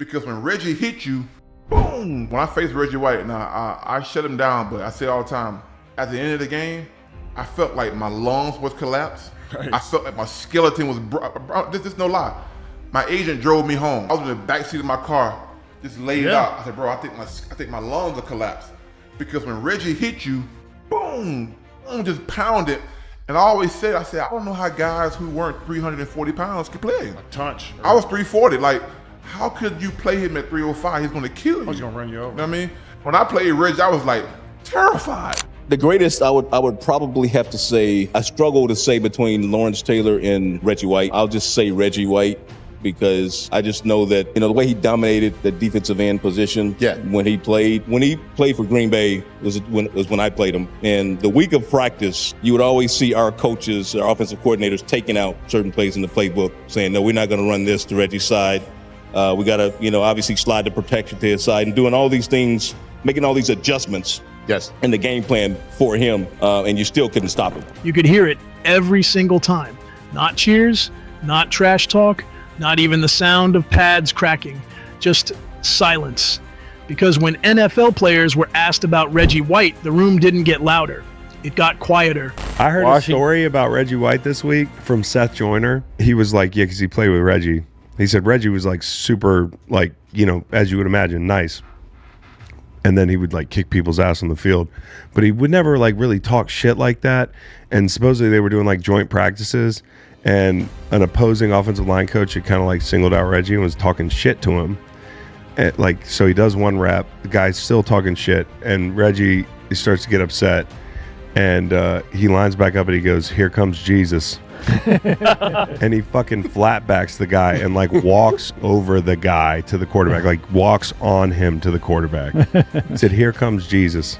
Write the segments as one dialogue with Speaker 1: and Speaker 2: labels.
Speaker 1: Because when Reggie hit you, boom. When I faced Reggie White, now I shut him down, but I say all the time, at the end of the game, I felt like my lungs was collapsed. Right. I felt like my skeleton was, this is no lie. My agent drove me home. I was in the backseat of my car, just laid out. I said, bro, I think my lungs are collapsed. Because when Reggie hit you, boom, just pounded. And I always said, I don't know how guys who weren't 340 pounds could play.
Speaker 2: A touch.
Speaker 1: I was 340. Like, how could you play him at 305? He's gonna kill you.
Speaker 2: He's gonna run you over.
Speaker 1: You know what I mean? When I played Reggie, I was like terrified.
Speaker 3: The greatest, I would probably have to say, I struggle to say between Lawrence Taylor and Reggie White. I'll just say Reggie White, because I just know that, the way he dominated the defensive end position when he played for Green Bay was when I played him. And the week of practice, you would always see our coaches, our offensive coordinators taking out certain plays in the playbook, saying, no, we're not going to run this to Reggie's side. We got to, obviously slide the protection to his side, and doing all these things, making all these adjustments in the game plan for him, and you still couldn't stop him.
Speaker 4: You could hear it every single time. Not cheers, not trash talk, not even the sound of pads cracking, just silence. Because when NFL players were asked about Reggie White, the room didn't get louder. It got quieter.
Speaker 5: I heard a story about Reggie White this week from Seth Joyner. He was like, because he played with Reggie. He said Reggie was like super, like, as you would imagine, nice. And then he would like kick people's ass on the field. But he would never like really talk shit like that. And supposedly they were doing like joint practices, and an opposing offensive line coach had kind of like singled out Reggie and was talking shit to him. And like, so he does one rep, the guy's still talking shit, and Reggie, he starts to get upset, and he lines back up and he goes, "Here comes Jesus." And he fucking flatbacks the guy and like walks over the guy to the quarterback, like walks on him to the quarterback. He said, "Here comes Jesus."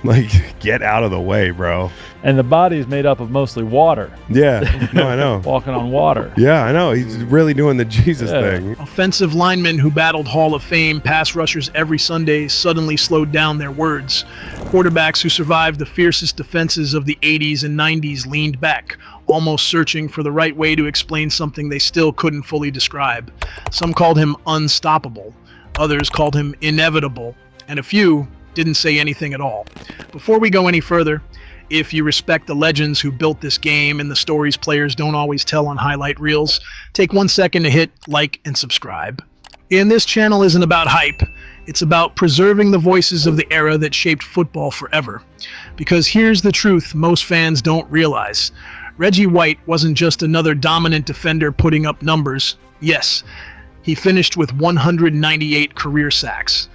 Speaker 5: Like, get out of the way, bro.
Speaker 6: And the body is made up of mostly water.
Speaker 5: Yeah, no, I know.
Speaker 6: Walking on water.
Speaker 5: Yeah, I know. He's really doing the Jesus thing.
Speaker 4: Offensive linemen who battled Hall of Fame pass rushers every Sunday suddenly slowed down their words. Quarterbacks who survived the fiercest defenses of the 80s and 90s leaned back, almost searching for the right way to explain something they still couldn't fully describe. Some called him unstoppable. Others called him inevitable. And a few didn't say anything at all. Before we go any further, if you respect the legends who built this game and the stories players don't always tell on highlight reels, take 1 second to hit like and subscribe. And this channel isn't about hype. It's about preserving the voices of the era that shaped football forever. Because here's the truth most fans don't realize. Reggie White wasn't just another dominant defender putting up numbers. Yes, he finished with 198 career sacks,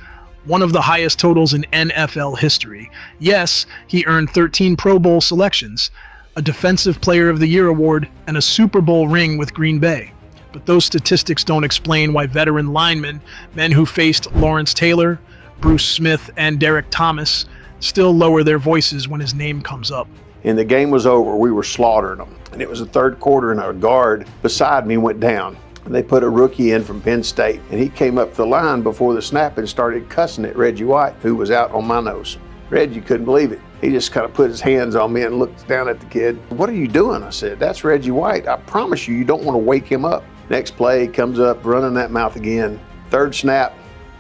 Speaker 4: one of the highest totals in NFL history. Yes, he earned 13 Pro Bowl selections, a Defensive Player of the Year award, and a Super Bowl ring with Green Bay. But those statistics don't explain why veteran linemen, men who faced Lawrence Taylor, Bruce Smith, and Derek Thomas, still lower their voices when his name comes up.
Speaker 7: And the game was over. We were slaughtering them. And it was the third quarter, and our guard beside me went down. And they put a rookie in from Penn State, and he came up the line before the snap and started cussing at Reggie White, who was out on my nose. Reggie couldn't believe it. He just kind of put his hands on me and looked down at the kid. "What are you doing?" I said, "That's Reggie White. I promise you don't want to wake him up." Next play, he comes up, running that mouth again. Third snap,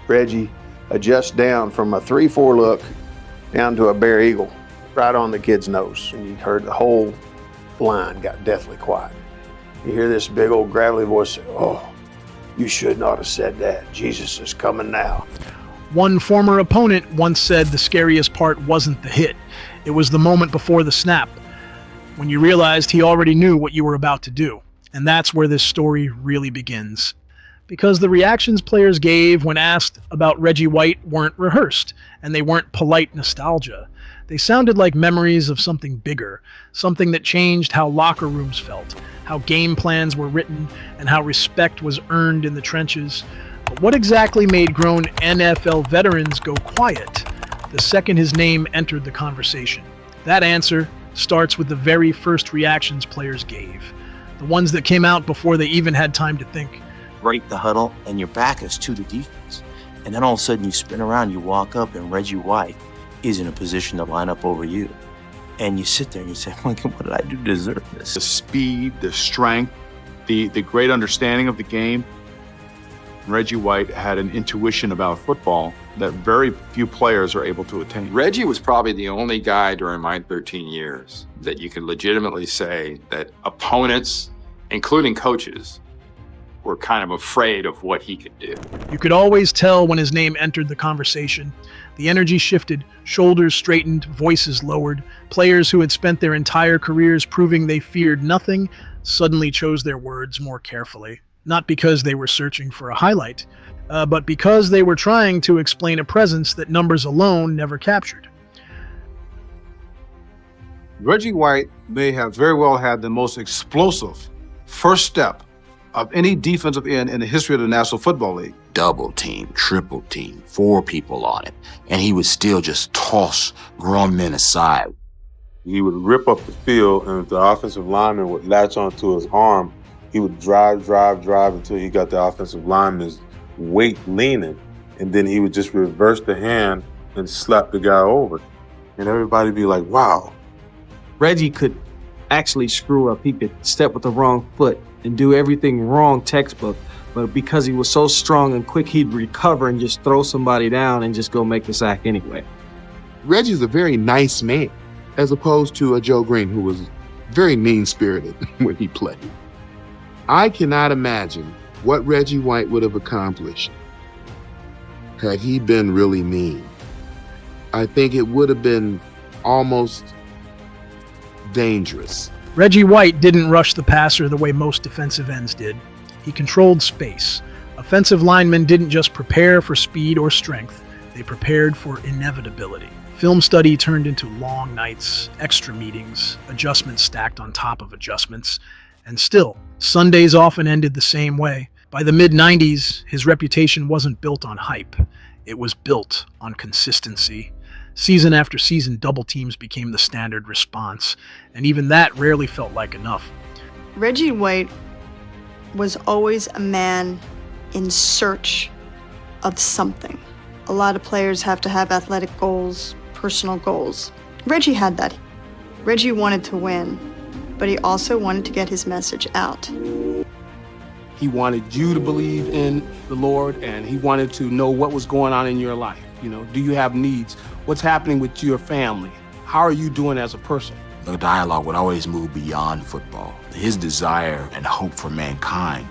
Speaker 7: Reggie adjusts down from a 3-4 look down to a bare eagle, right on the kid's nose. And you heard the whole line got deathly quiet. You hear this big old gravelly voice say, "Oh, you should not have said that. Jesus is coming now."
Speaker 4: One former opponent once said the scariest part wasn't the hit. It was the moment before the snap, when you realized he already knew what you were about to do. And that's where this story really begins. Because the reactions players gave when asked about Reggie White weren't rehearsed, and they weren't polite nostalgia. They sounded like memories of something bigger, something that changed how locker rooms felt, how game plans were written, and how respect was earned in the trenches. But what exactly made grown NFL veterans go quiet the second his name entered the conversation? That answer starts with the very first reactions players gave, the ones that came out before they even had time to think.
Speaker 8: Break the huddle, and your back is to the defense. And then all of a sudden you spin around, you walk up, and Reggie White is in a position to line up over you. And you sit there and you say, "What did I do to deserve this?"
Speaker 2: The speed, the strength, the great understanding of the game. Reggie White had an intuition about football that very few players are able to attain.
Speaker 9: Reggie was probably the only guy during my 13 years that you could legitimately say that opponents, including coaches, were kind of afraid of what he could do.
Speaker 4: You could always tell when his name entered the conversation. The energy shifted, shoulders straightened, voices lowered. Players who had spent their entire careers proving they feared nothing suddenly chose their words more carefully. Not because they were searching for a highlight, but because they were trying to explain a presence that numbers alone never captured.
Speaker 10: Reggie White may have very well had the most explosive first step of any defensive end in the history of the National Football League.
Speaker 8: Double team, triple team, 4 people on him, and he would still just toss grown men aside.
Speaker 11: He would rip up the field, and if the offensive lineman would latch onto his arm, he would drive until he got the offensive lineman's weight leaning, and then he would just reverse the hand and slap the guy over. And everybody be like, wow.
Speaker 12: Reggie could actually screw up. He could step with the wrong foot and do everything wrong textbook. But because he was so strong and quick, he'd recover and just throw somebody down and just go make the sack anyway.
Speaker 13: Reggie's a very nice man, as opposed to a Joe Green who was very mean-spirited when he played. I cannot imagine what Reggie White would have accomplished had he been really mean. I think it would have been almost dangerous.
Speaker 4: Reggie White didn't rush the passer the way most defensive ends did. He controlled space. Offensive linemen didn't just prepare for speed or strength, they prepared for inevitability. Film study turned into long nights, extra meetings, adjustments stacked on top of adjustments, and still, Sundays often ended the same way. By the mid-90s, his reputation wasn't built on hype. It was built on consistency. Season after season, double teams became the standard response, and even that rarely felt like enough.
Speaker 14: Reggie White was always a man in search of something. A lot of players have to have athletic goals, personal goals. Reggie had that. Reggie wanted to win, but he also wanted to get his message out.
Speaker 15: He wanted you to believe in the Lord, and he wanted to know what was going on in your life. You know, do you have needs? What's happening with your family? How are you doing as a person?
Speaker 8: The dialogue would always move beyond football. His desire and hope for mankind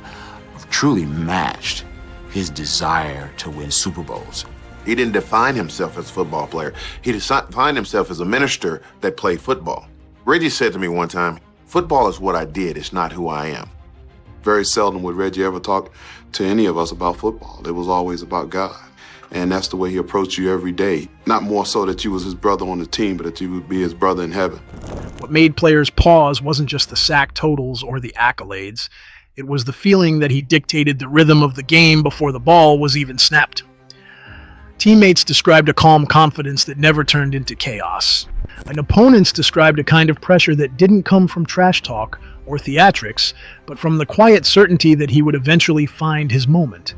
Speaker 8: truly matched his desire to win Super Bowls.
Speaker 16: He didn't define himself as a football player. He defined himself as a minister that played football. Reggie said to me one time, football is what I did, it's not who I am.
Speaker 17: Very seldom would Reggie ever talk to any of us about football. It was always about God. And that's the way he approached you every day. Not more so that you was his brother on the team, but that you would be his brother in heaven.
Speaker 4: What made players pause wasn't just the sack totals or the accolades. It was the feeling that he dictated the rhythm of the game before the ball was even snapped. Teammates described a calm confidence that never turned into chaos. And opponents described a kind of pressure that didn't come from trash talk or theatrics, but from the quiet certainty that he would eventually find his moment.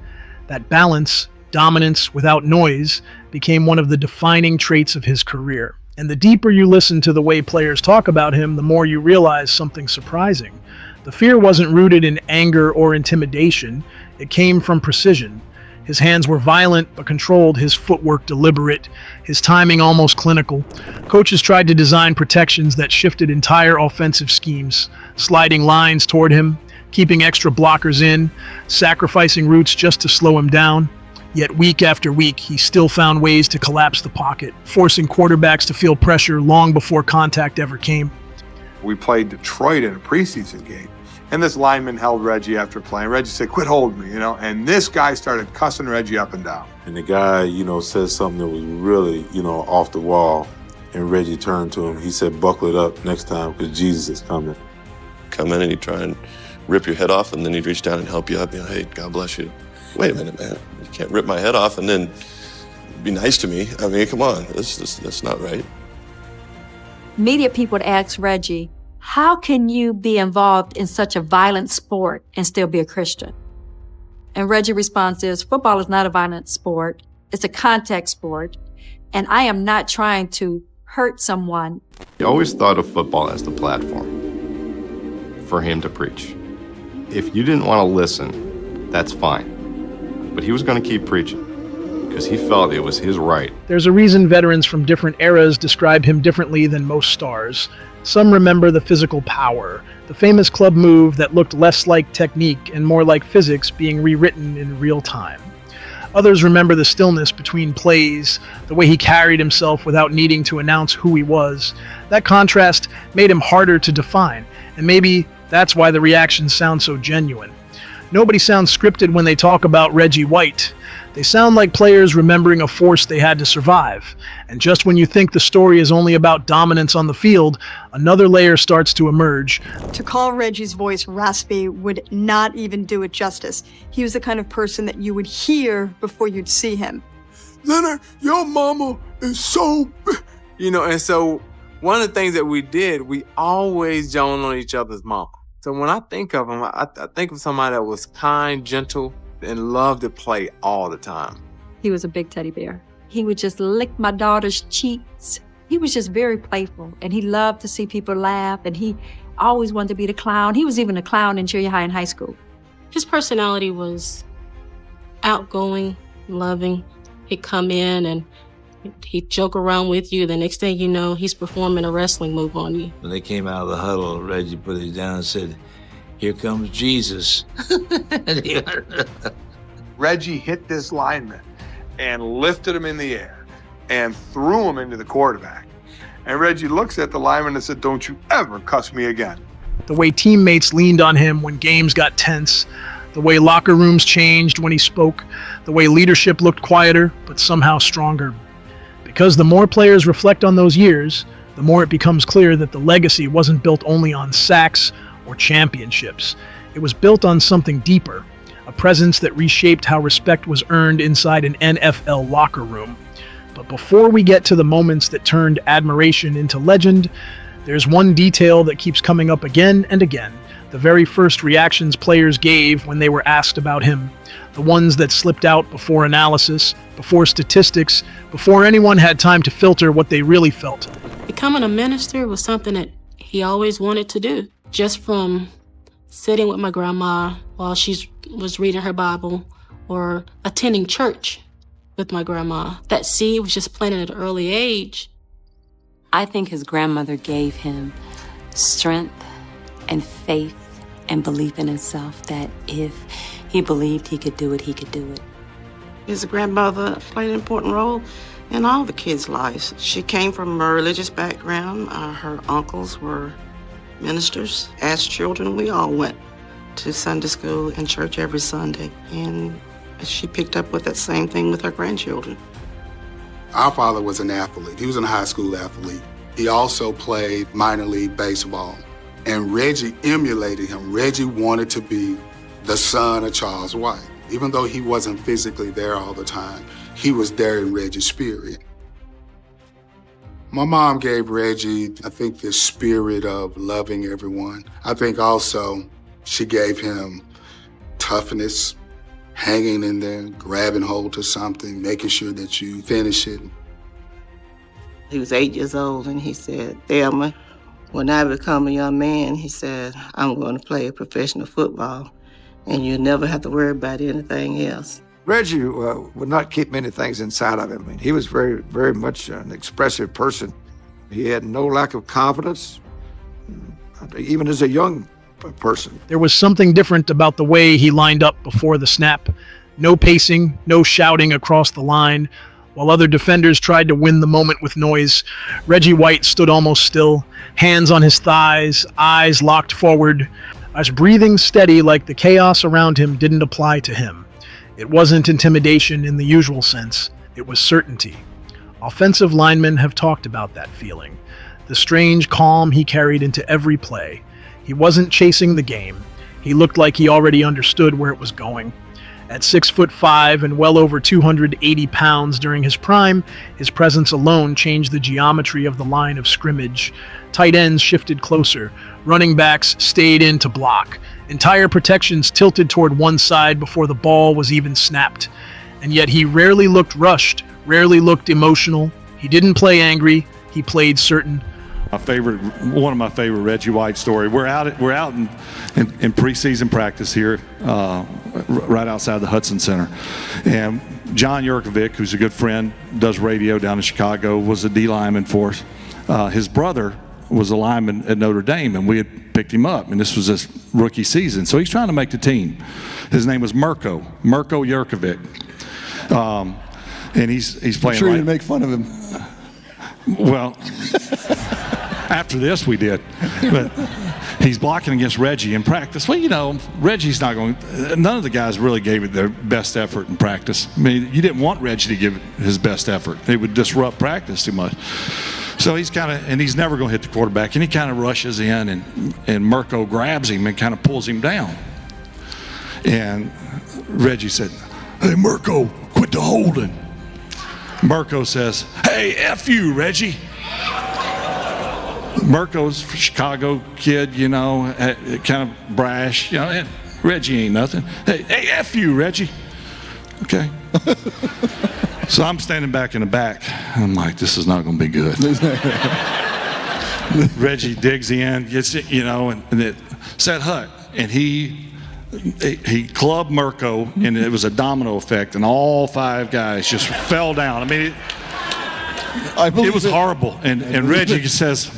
Speaker 4: That balance, dominance without noise, became one of the defining traits of his career. And the deeper you listen to the way players talk about him, the more you realize something surprising. The fear wasn't rooted in anger or intimidation. It came from precision. His hands were violent but controlled, his footwork deliberate, his timing almost clinical. Coaches tried to design protections that shifted entire offensive schemes, sliding lines toward him, keeping extra blockers in, sacrificing routes just to slow him down. Yet week after week, he still found ways to collapse the pocket, forcing quarterbacks to feel pressure long before contact ever came.
Speaker 18: We played Detroit in a preseason game, and this lineman held Reggie after playing. Reggie said, "Quit holding me," and this guy started cussing Reggie up and down.
Speaker 11: And the guy, said something that was really, off the wall, and Reggie turned to him. He said, "Buckle it up next time because Jesus is coming."
Speaker 3: Come in and he'd try and rip your head off, and then he'd reach down and help you up. Hey, God bless you. Wait a minute, man. You can't rip my head off and then be nice to me. I mean, come on. That's not right.
Speaker 19: Media people would ask Reggie, how can you be involved in such a violent sport and still be a Christian? And Reggie's response is, football is not a violent sport. It's a contact sport. And I am not trying to hurt someone.
Speaker 20: He always thought of football as the platform for him to preach. If you didn't want to listen, that's fine. But he was going to keep preaching because he felt it was his right.
Speaker 4: There's a reason veterans from different eras describe him differently than most stars. Some remember the physical power, the famous club move that looked less like technique and more like physics being rewritten in real time. Others remember the stillness between plays, the way he carried himself without needing to announce who he was. That contrast made him harder to define, and maybe that's why the reactions sound so genuine. Nobody sounds scripted when they talk about Reggie White. They sound like players remembering a force they had to survive. And just when you think the story is only about dominance on the field, another layer starts to emerge.
Speaker 14: To call Reggie's voice raspy would not even do it justice. He was the kind of person that you would hear before you'd see him.
Speaker 21: Leonard, your mama is so... and so one of the things that we did, we always joined on each other's mama. So when I think of him, I think of somebody that was kind, gentle, and loved to play all the time.
Speaker 19: He was a big teddy bear. He would just lick my daughter's cheeks. He was just very playful, and he loved to see people laugh, and he always wanted to be the clown. He was even a clown in junior high and high school.
Speaker 22: His personality was outgoing, loving. He'd come in and he'd joke around with you. The next thing you know, he's performing a wrestling move on you.
Speaker 23: When they came out of the huddle, Reggie put it down and said, "Here comes Jesus."
Speaker 18: Reggie hit this lineman and lifted him in the air and threw him into the quarterback. And Reggie looks at the lineman and said, "Don't you ever cuss me again."
Speaker 4: The way teammates leaned on him when games got tense, the way locker rooms changed when he spoke, the way leadership looked quieter but somehow stronger. Because the more players reflect on those years, the more it becomes clear that the legacy wasn't built only on sacks or championships. It was built on something deeper, a presence that reshaped how respect was earned inside an NFL locker room. But before we get to the moments that turned admiration into legend, there's one detail that keeps coming up again and again. The very first reactions players gave when they were asked about him. The ones that slipped out before analysis, before statistics, before anyone had time to filter what they really felt.
Speaker 22: Becoming a minister was something that he always wanted to do. Just from sitting with my grandma while she was reading her Bible or attending church with my grandma. That seed was just planted at an early age.
Speaker 24: I think his grandmother gave him strength and faith and belief in himself, that if he believed he could do it, he could do it.
Speaker 25: His grandmother played an important role in all the kids' lives. She came from a religious background. Her uncles were ministers. As children, we all went to Sunday school and church every Sunday, and she picked up with that same thing with her grandchildren.
Speaker 26: Our father was an athlete. He was a high school athlete. He also played minor league baseball, and Reggie emulated him. Reggie wanted to be the son of Charles White. Even though he wasn't physically there all the time, he was there in Reggie's spirit. My mom gave Reggie, I think, this spirit of loving everyone. I think also she gave him toughness, hanging in there, grabbing hold to something, making sure that you finish it.
Speaker 25: He was 8 years old, and he said, "Thelma, when I become a young man," he said, "I'm going to play professional football, and you'll never have to worry about anything else."
Speaker 27: Reggie would not keep many things inside of him. I mean, he was very, very much an expressive person. He had no lack of confidence, even as a young person.
Speaker 4: There was something different about the way he lined up before the snap. No pacing, no shouting across the line. While other defenders tried to win the moment with noise, Reggie White stood almost still, hands on his thighs, eyes locked forward, as breathing steady like the chaos around him didn't apply to him. It wasn't intimidation in the usual sense, it was certainty. Offensive linemen have talked about that feeling, the strange calm he carried into every play. He wasn't chasing the game. He looked like he already understood where it was going. At 6'5" and well over 280 pounds during his prime, his presence alone changed the geometry of the line of scrimmage. Tight ends shifted closer. Running backs stayed in to block. Entire protections tilted toward one side before the ball was even snapped. And yet he rarely looked rushed, rarely looked emotional. He didn't play angry. He played certain.
Speaker 1: One of my favorite Reggie White story. We're out in preseason practice here, right outside the Hudson Center, and John Yurkovic, who's a good friend, does radio down in Chicago, was a D lineman for us. His brother was a lineman at Notre Dame, and we had picked him up, and this was his rookie season, so he's trying to make the team. His name was Mirko Yurkovic, and he's playing.
Speaker 2: I'm sure you make fun of him.
Speaker 1: Well, after this we did, but he's blocking against Reggie in practice. Well, you know, Reggie's not going. None of the guys really gave it their best effort in practice. I mean, you didn't want Reggie to give it his best effort. It would disrupt practice too much. So he's never going to hit the quarterback, and he kind of rushes in, and Mirko grabs him and kind of pulls him down. And Reggie said, "Hey, Mirko, quit the holding." Mirko says, "Hey, F you, Reggie." Mirko's a Chicago kid, you know, kind of brash, you know, and Reggie ain't nothing. Hey, F you, Reggie. Okay. So I'm standing back in the back. I'm like, this is not going to be good. Reggie digs in, gets it, you know, and it said hut, and he clubbed Mirko, and it was a domino effect, and all 5 guys just fell down. I mean, it was horrible. And Reggie says,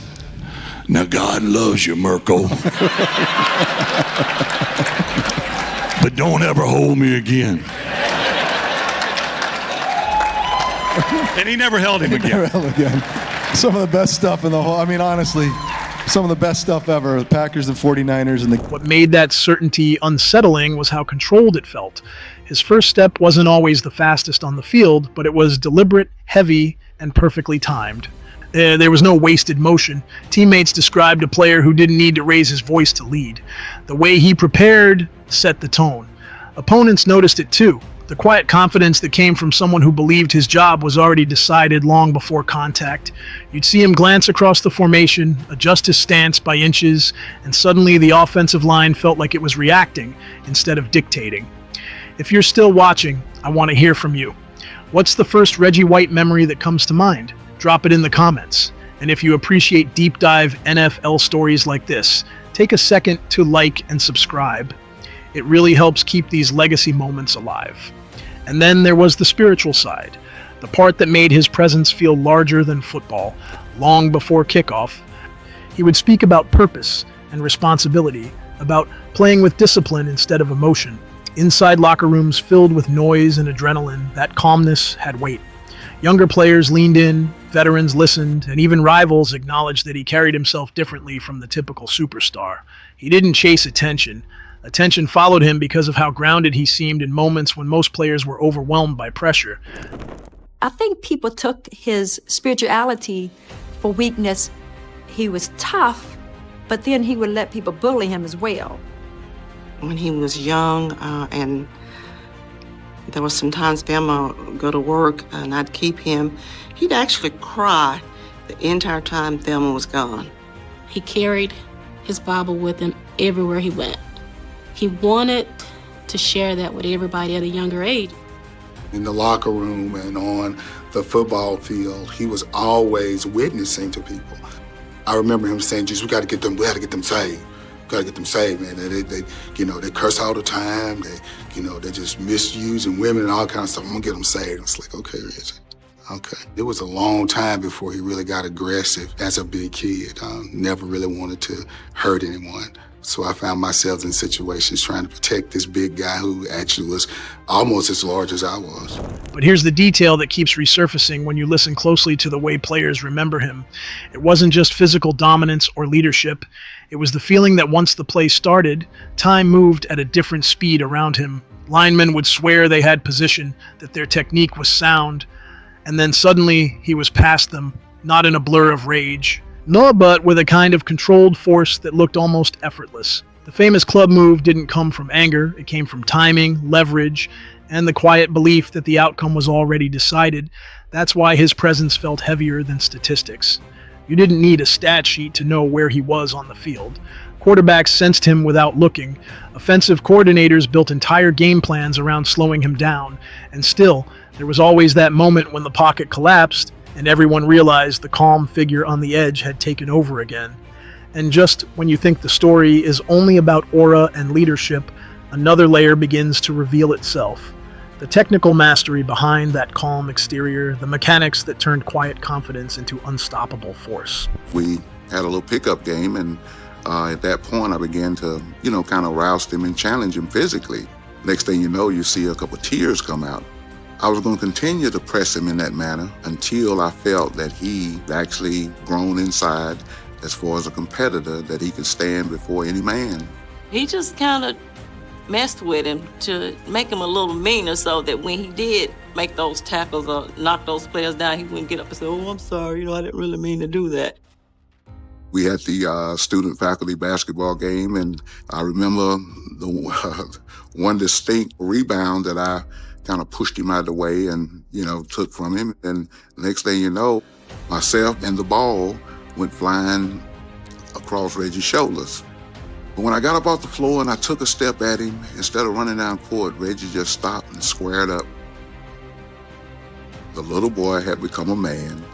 Speaker 1: "Now God loves you, Mirko, but don't ever hold me again." And he never held him again.
Speaker 2: Some of the best stuff in the whole, I mean, honestly, some of the best stuff ever. The Packers and 49ers.
Speaker 4: What made that certainty unsettling was how controlled it felt. His first step wasn't always the fastest on the field, but it was deliberate, heavy, and perfectly timed. There was no wasted motion. Teammates described a player who didn't need to raise his voice to lead. The way he prepared set the tone. Opponents noticed it too. The quiet confidence that came from someone who believed his job was already decided long before contact. You'd see him glance across the formation, adjust his stance by inches, and suddenly the offensive line felt like it was reacting instead of dictating. If you're still watching, I want to hear from you. What's the first Reggie White memory that comes to mind? Drop it in the comments. And if you appreciate deep dive NFL stories like this, take a second to like and subscribe. It really helps keep these legacy moments alive. And then there was the spiritual side, the part that made his presence feel larger than football. Long before kickoff, he would speak about purpose and responsibility, about playing with discipline instead of emotion. Inside locker rooms filled with noise and adrenaline, that calmness had weight. Younger players leaned in, veterans listened, and even rivals acknowledged that he carried himself differently from the typical superstar. He didn't chase attention. Attention followed him because of how grounded he seemed in moments when most players were overwhelmed by pressure.
Speaker 19: I think people took his spirituality for weakness. He was tough, but then he would let people bully him as well.
Speaker 25: When he was young, and there was sometimes Thelma would go to work and I'd keep him, he'd actually cry the entire time Thelma was gone.
Speaker 22: He carried his Bible with him everywhere he went. He wanted to share that with everybody at a younger age.
Speaker 26: In the locker room and on the football field, he was always witnessing to people. I remember him saying, "Jesus, we got to get them saved. Got to get them saved, man. They curse all the time. They just misusing women and all kinds of stuff. I'm gonna get them saved." It's like, okay, Reggie. Okay. It was a long time before he really got aggressive as a big kid. Never really wanted to hurt anyone. So I found myself in situations trying to protect this big guy who actually was almost as large as I was.
Speaker 4: But here's the detail that keeps resurfacing when you listen closely to the way players remember him. It wasn't just physical dominance or leadership. It was the feeling that once the play started, time moved at a different speed around him. Linemen would swear they had position, that their technique was sound, and then suddenly he was past them, not in a blur of rage, no, but with a kind of controlled force that looked almost effortless. The famous club move didn't come from anger, it came from timing, leverage, and the quiet belief that the outcome was already decided. That's why his presence felt heavier than statistics. You didn't need a stat sheet to know where he was on the field. Quarterbacks sensed him without looking. Offensive coordinators built entire game plans around slowing him down. And still, there was always that moment when the pocket collapsed and everyone realized the calm figure on the edge had taken over again. And just when you think the story is only about aura and leadership, another layer begins to reveal itself. The technical mastery behind that calm exterior, the mechanics that turned quiet confidence into unstoppable force.
Speaker 17: We had a little pickup game, and at that point I began to, kind of roust him and challenge him physically. Next thing you know, you see a couple tears come out. I was going to continue to press him in that manner until I felt that he actually grown inside as far as a competitor, that he could stand before any man.
Speaker 5: He just kind of messed with him to make him a little meaner so that when he did make those tackles or knock those players down, he wouldn't get up and say, "Oh, I'm sorry, I didn't really mean to do that."
Speaker 17: We had the student-faculty basketball game, and I remember the one distinct rebound that I kind of pushed him out of the way and, took from him. And next thing you know, myself and the ball went flying across Reggie's shoulders. But when I got up off the floor and I took a step at him, instead of running down court, Reggie just stopped and squared up. The little boy had become a man.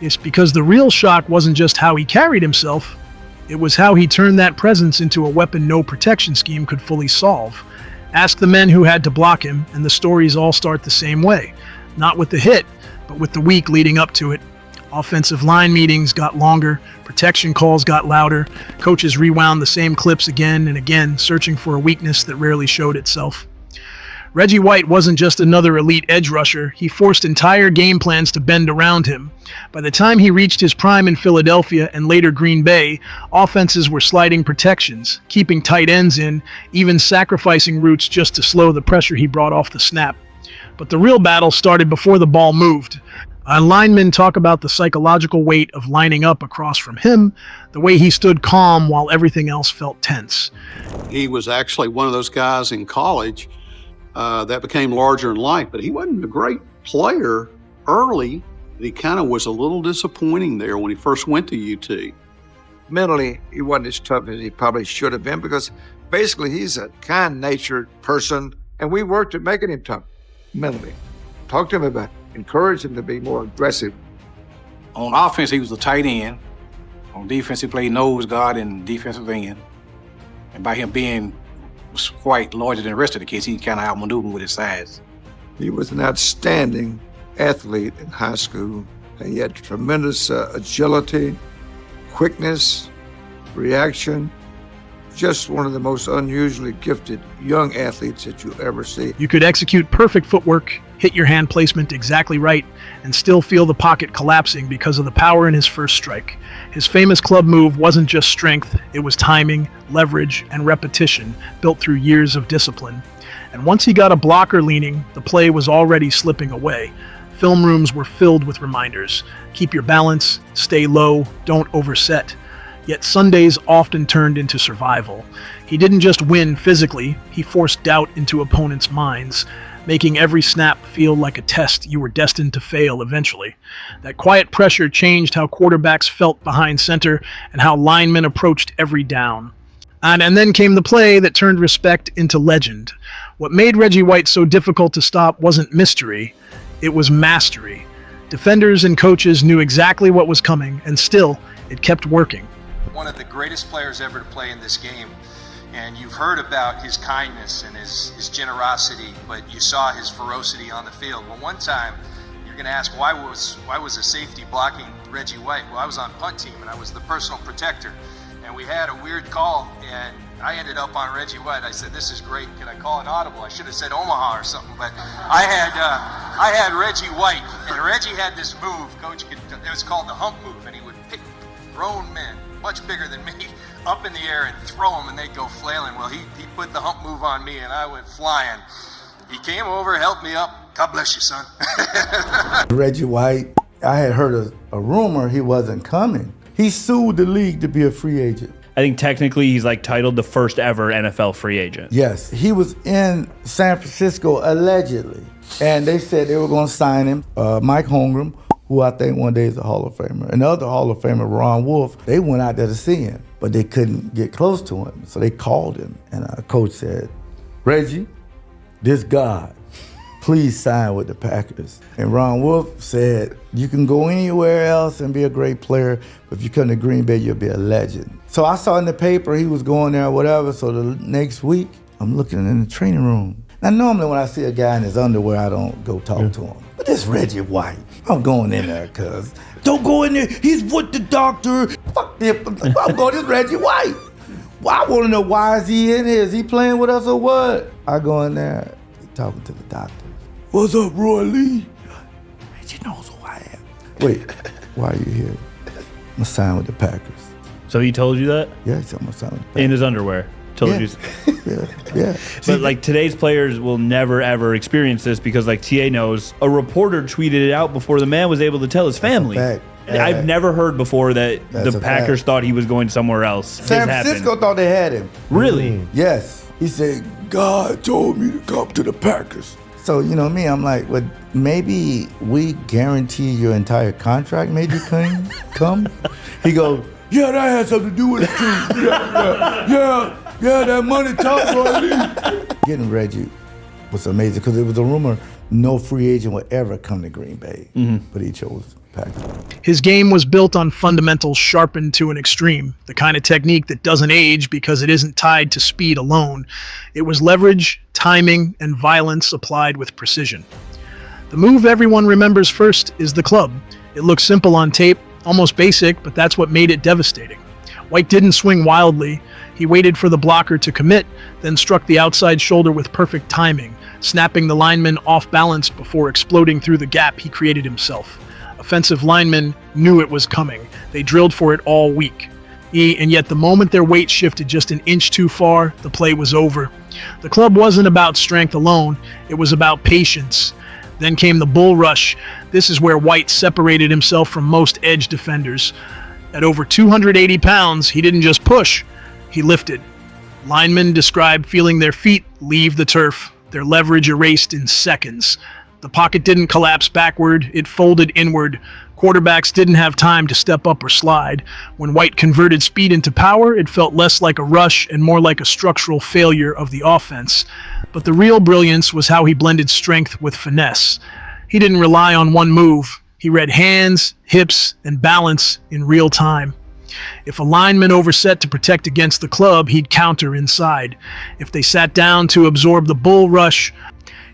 Speaker 4: It's because the real shock wasn't just how he carried himself, it was how he turned that presence into a weapon no protection scheme could fully solve. Ask the men who had to block him, and the stories all start the same way. Not with the hit, but with the week leading up to it. Offensive line meetings got longer, protection calls got louder, coaches rewound the same clips again and again, searching for a weakness that rarely showed itself. Reggie White wasn't just another elite edge rusher, he forced entire game plans to bend around him. By the time he reached his prime in Philadelphia and later Green Bay, offenses were sliding protections, keeping tight ends in, even sacrificing routes just to slow the pressure he brought off the snap. But the real battle started before the ball moved. Linemen talk about the psychological weight of lining up across from him, the way he stood calm while everything else felt tense.
Speaker 6: He was actually one of those guys in college that became larger in life, but he wasn't a great player early. He kind of was a little disappointing there when he first went to UT.
Speaker 27: Mentally, he wasn't as tough as he probably should have been because basically he's a kind-natured person, and we worked at making him tough mentally. Talk to him about it. Encourage him to be more aggressive.
Speaker 7: On offense, he was a tight end. On defense, he played nose guard and defensive end. And by him being quite larger than the rest of the kids, he kind of outmaneuvered him with his size.
Speaker 27: He was an outstanding athlete in high school. He had tremendous agility, quickness, reaction. Just one of the most unusually gifted young athletes that you'll ever see.
Speaker 4: You could execute perfect footwork, hit your hand placement exactly right, and still feel the pocket collapsing because of the power in his first strike. His famous club move wasn't just strength, it was timing, leverage, and repetition built through years of discipline. And once he got a blocker leaning, the play was already slipping away. Film rooms were filled with reminders. Keep your balance, stay low, don't overset. Yet Sundays often turned into survival. He didn't just win physically, he forced doubt into opponents' minds, making every snap feel like a test you were destined to fail eventually. That quiet pressure changed how quarterbacks felt behind center and how linemen approached every down. And then came the play that turned respect into legend. What made Reggie White so difficult to stop wasn't mystery, it was mastery. Defenders and coaches knew exactly what was coming, and still, it kept working.
Speaker 9: One of the greatest players ever to play in this game, and you've heard about his kindness and his generosity, but you saw his ferocity on the field. Well, one time you're going to ask, why was a safety blocking Reggie White? Well, I was on punt team and I was the personal protector, and we had a weird call, and I ended up on Reggie White. I said, "This is great. Can I call an audible?" I should have said Omaha or something, but I had Reggie White, and Reggie had this move. It was called the hump move, and he would pick grown men, much bigger than me, up in the air and throw them, and they'd go flailing. Well, he put the hump move on me, and I went flying. He came over, helped me up. God bless you, son.
Speaker 10: Reggie White, I had heard a rumor he wasn't coming. He sued the league to be a free agent.
Speaker 12: I think technically he's like titled the first ever NFL free agent.
Speaker 10: Yes, he was in San Francisco allegedly, and they said they were going to sign him. Mike Holmgren, who I think one day is a Hall of Famer, and the other Hall of Famer, Ron Wolf, they went out there to see him, but they couldn't get close to him. So they called him, and our coach said, "Reggie, this God, please sign with the Packers. And Ron Wolf said, you can go anywhere else and be a great player, but if you come to Green Bay, you'll be a legend. So I saw in the paper he was going there or whatever, so the next week, I'm looking in the training room. Now, normally when I see a guy in his underwear, I don't go talk to him. But this Reggie White, I'm going in there, cuz. Don't go in there, he's with the doctor. Fuck this, I'm going, this Reggie White. Well, I want to know, why is he in here? Is he playing with us or what? I go in there, talking to the doctor. What's up, Roy Lee? Reggie knows who I am. Wait, why are you here? I'm gonna sign with the Packers.
Speaker 12: So he told you that?
Speaker 10: Yeah, he said I'm gonna sign with the Packers.
Speaker 12: In his underwear. Told you.
Speaker 10: Yeah.
Speaker 12: But like today's players will never ever experience this because like TA knows, a reporter tweeted it out before the man was able to tell his family. I've never heard before that the Packers thought he was going somewhere else.
Speaker 10: San Francisco thought they had him.
Speaker 12: Really?
Speaker 10: Yes. He said, God told me to come to the Packers. So, you know me, I'm like, well, maybe we guarantee your entire contract, maybe come? He goes, yeah, that had something to do with it too. Yeah, that money talk, Roy. Getting Reggie was amazing because it was a rumor no free agent would ever come to Green Bay, but he chose Packers.
Speaker 4: His game was built on fundamentals sharpened to an extreme, the kind of technique that doesn't age because it isn't tied to speed alone. It was leverage, timing, and violence applied with precision. The move everyone remembers first is the club. It looks simple on tape, almost basic, but that's what made it devastating. White didn't swing wildly. He waited for the blocker to commit, then struck the outside shoulder with perfect timing, snapping the lineman off balance before exploding through the gap he created himself. Offensive linemen knew it was coming. They drilled for it all week. And yet the moment their weight shifted just an inch too far, the play was over. The club wasn't about strength alone. It was about patience. Then came the bull rush. This is where White separated himself from most edge defenders. At over 280 pounds, he didn't just push, he lifted. Linemen described feeling their feet leave the turf, their leverage erased in seconds. The pocket didn't collapse backward, it folded inward. Quarterbacks didn't have time to step up or slide. When White converted speed into power, it felt less like a rush and more like a structural failure of the offense. But the real brilliance was how he blended strength with finesse. He didn't rely on one move. He read hands, hips, and balance in real time. If a lineman overset to protect against the club, he'd counter inside. If they sat down to absorb the bull rush,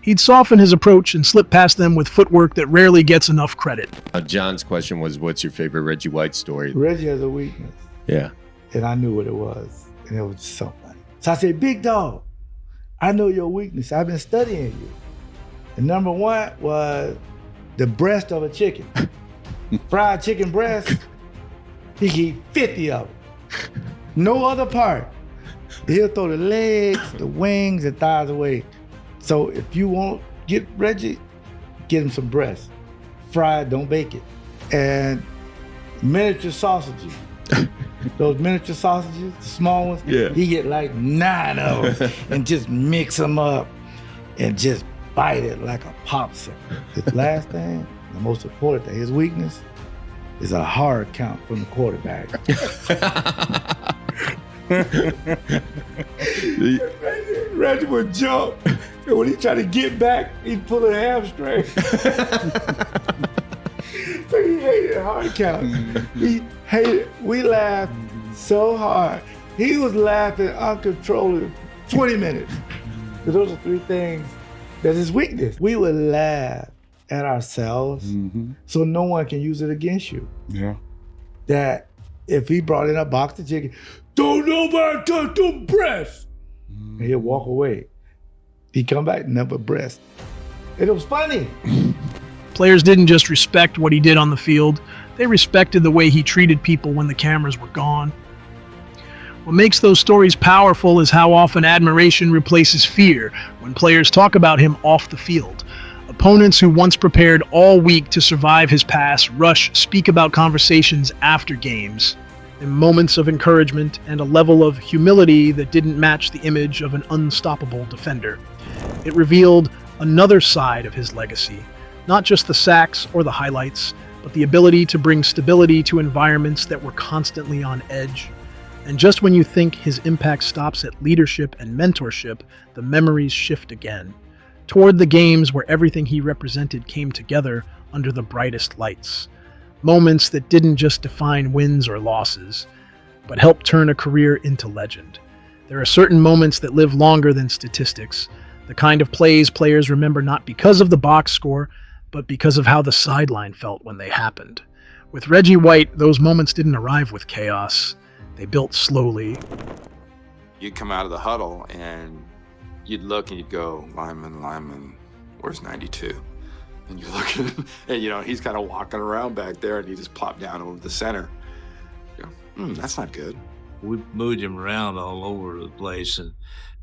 Speaker 4: he'd soften his approach and slip past them with footwork that rarely gets enough credit.
Speaker 3: John's question was, what's your favorite Reggie White story?
Speaker 10: Reggie has a weakness.
Speaker 3: Yeah.
Speaker 10: And I knew what it was. And it was something. So I said, big dog, I know your weakness. I've been studying you. And number one was the breast of a chicken. Fried chicken breast, he can eat 50 of them. No other part. He'll throw the legs, the wings, and thighs away. So if you want get Reggie, get him some breast. Fried, don't bake it. And miniature sausages. Those miniature sausages, the small ones, he get like 9 of them and just mix them up and just bite it like a popsicle. The last thing, the most important thing, his weakness is a hard count from the quarterback. Reggie would jump, and when he tried to get back, he'd pull a hamstring. So he hated hard counts. He hated, we laughed so hard. He was laughing uncontrollably 20 minutes. So those are 3 things that's his weakness. We would laugh at ourselves so no one can use it against you.
Speaker 2: Yeah.
Speaker 10: That if he brought in a box of chicken, don't nobody touch them breasts. And he'll walk away. He'd come back, never breast. And it was funny.
Speaker 4: Players didn't just respect what he did on the field, they respected the way he treated people when the cameras were gone. What makes those stories powerful is how often admiration replaces fear when players talk about him off the field. Opponents who once prepared all week to survive his pass rush speak about conversations after games, in moments of encouragement and a level of humility that didn't match the image of an unstoppable defender. It revealed another side of his legacy, not just the sacks or the highlights, but the ability to bring stability to environments that were constantly on edge. And just when you think his impact stops at leadership and mentorship, the memories shift again. toward the games where everything he represented came together under the brightest lights. Moments that didn't just define wins or losses, but helped turn a career into legend. There are certain moments that live longer than statistics, the kind of plays players remember not because of the box score, but because of how the sideline felt when they happened. With Reggie White, those moments didn't arrive with chaos. They built slowly.
Speaker 8: You'd come out of the huddle and you'd look and you'd go, lineman, where's 92? And you're looking, and you know, he's kind of walking around back there and he just plopped down over the center. You go, that's not good.
Speaker 23: We moved him around all over the place, and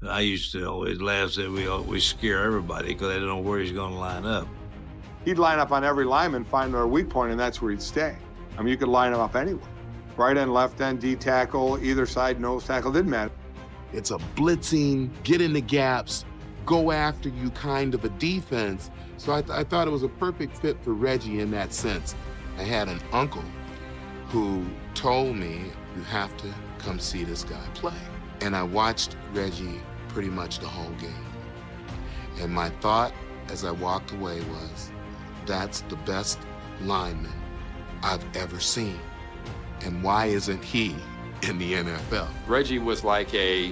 Speaker 23: I used to always laugh that we scare everybody because they don't know where he's going to line up.
Speaker 18: He'd line up on every lineman, find their weak point, and that's where he'd stay. I mean, you could line him up anywhere. Right end, left end, D tackle, either side, nose tackle, didn't matter.
Speaker 11: It's a blitzing, get in the gaps, go after you kind of a defense. So I thought it was a perfect fit for Reggie in that sense. I had an uncle who told me, you have to come see this guy play. And I watched Reggie pretty much the whole game. And my thought as I walked away was, that's the best lineman I've ever seen. And why isn't he in the NFL?
Speaker 8: Reggie was like a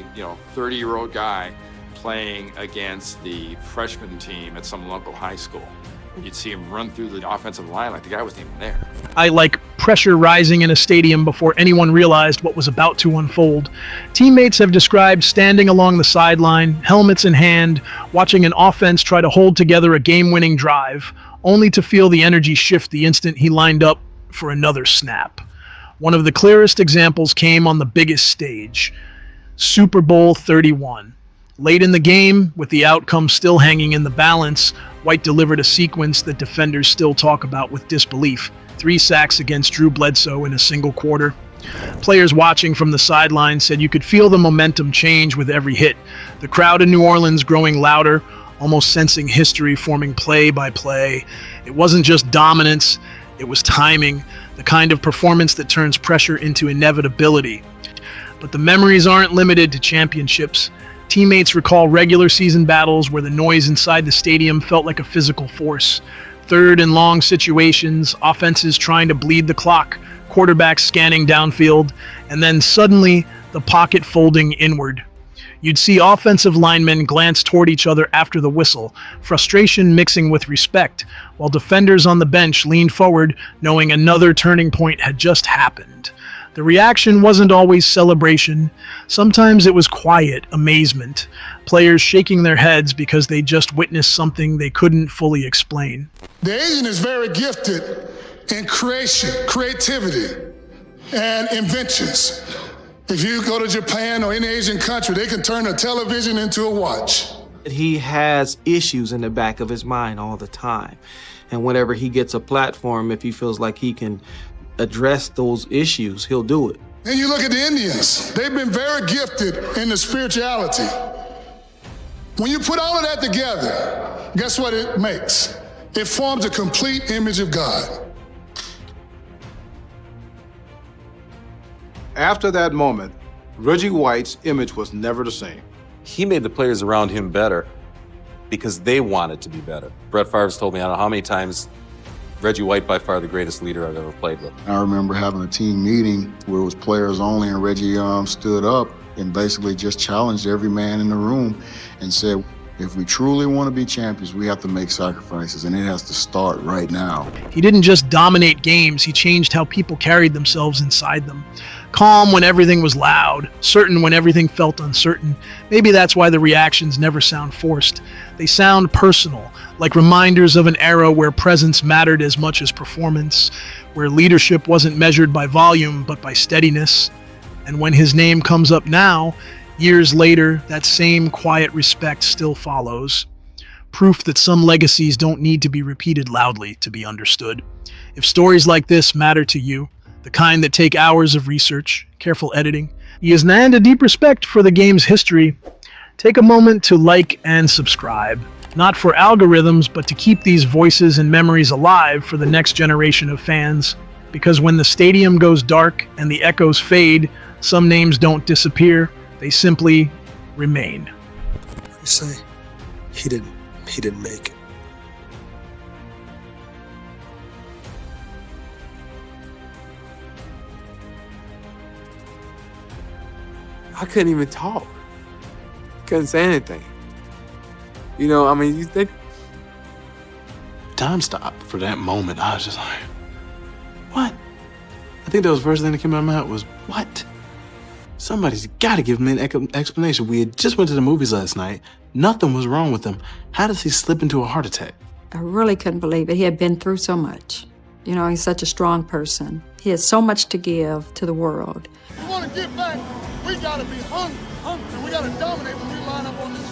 Speaker 8: 30-year-old guy playing against the freshman team at some local high school. You'd see him run through the offensive line like the guy wasn't even there.
Speaker 4: I like pressure rising in a stadium before anyone realized what was about to unfold. Teammates have described standing along the sideline, helmets in hand, watching an offense try to hold together a game-winning drive, only to feel the energy shift the instant he lined up for another snap. One of the clearest examples came on the biggest stage, Super Bowl 31. Late in the game, with the outcome still hanging in the balance, White delivered a sequence that defenders still talk about with disbelief. 3 sacks against Drew Bledsoe in a single quarter. Players watching from the sideline said you could feel the momentum change with every hit. The crowd in New Orleans growing louder, almost sensing history forming play by play. It wasn't just dominance, it was timing, the kind of performance that turns pressure into inevitability. But the memories aren't limited to championships. Teammates recall regular season battles where the noise inside the stadium felt like a physical force. Third and long situations, offenses trying to bleed the clock, quarterbacks scanning downfield, and then suddenly the pocket folding inward. You'd see offensive linemen glance toward each other after the whistle, frustration mixing with respect, while defenders on the bench leaned forward knowing another turning point had just happened. The reaction wasn't always celebration. Sometimes it was quiet amazement, players shaking their heads because they just witnessed something they couldn't fully explain.
Speaker 13: The Asian is very gifted in creation, creativity, and inventions. If you go to Japan or any Asian country, they can turn a television into a watch.
Speaker 14: He has issues in the back of his mind all the time. And whenever he gets a platform, if he feels like he can address those issues, he'll do it.
Speaker 13: And you look at the Indians, they've been very gifted in the spirituality. When you put all of that together, guess what it makes? It forms a complete image of God.
Speaker 18: After that moment, Reggie White's image was never the same.
Speaker 15: He made the players around him better because they wanted to be better. Brett Favre's told me, I don't know how many times, Reggie White, by far the greatest leader I've ever played with.
Speaker 26: I remember having a team meeting where it was players only, and Reggie stood up and basically just challenged every man in the room and said, if we truly want to be champions, we have to make sacrifices, and it has to start right now.
Speaker 4: He didn't just dominate games, he changed how people carried themselves inside them. Calm when everything was loud, certain when everything felt uncertain. Maybe that's why the reactions never sound forced. They sound personal, like reminders of an era where presence mattered as much as performance, where leadership wasn't measured by volume but by steadiness. And when his name comes up now, years later, that same quiet respect still follows. Proof that some legacies don't need to be repeated loudly to be understood. If stories like this matter to you, the kind that take hours of research, careful editing, and a deep respect for the game's history, take a moment to like and subscribe. Not for algorithms, but to keep these voices and memories alive for the next generation of fans. Because when the stadium goes dark and the echoes fade, some names don't disappear, they simply remain.
Speaker 16: You say he didn't
Speaker 1: he didn't make it.
Speaker 16: I couldn't even talk. Couldn't say anything. You know, I mean, you think.
Speaker 19: Time stopped for that moment. I was just like, what? I think that was the first thing that came out of my mouth was, what? Somebody's got to give me an explanation. We had just went to the movies last night. Nothing was wrong with him. How does he slip into a heart attack?
Speaker 20: I really couldn't believe it. He had been through so much. You know, he's such a strong person. He has so much to give to the world.
Speaker 13: We want to get back. We got to be hungry. We got to dominate when we line up on this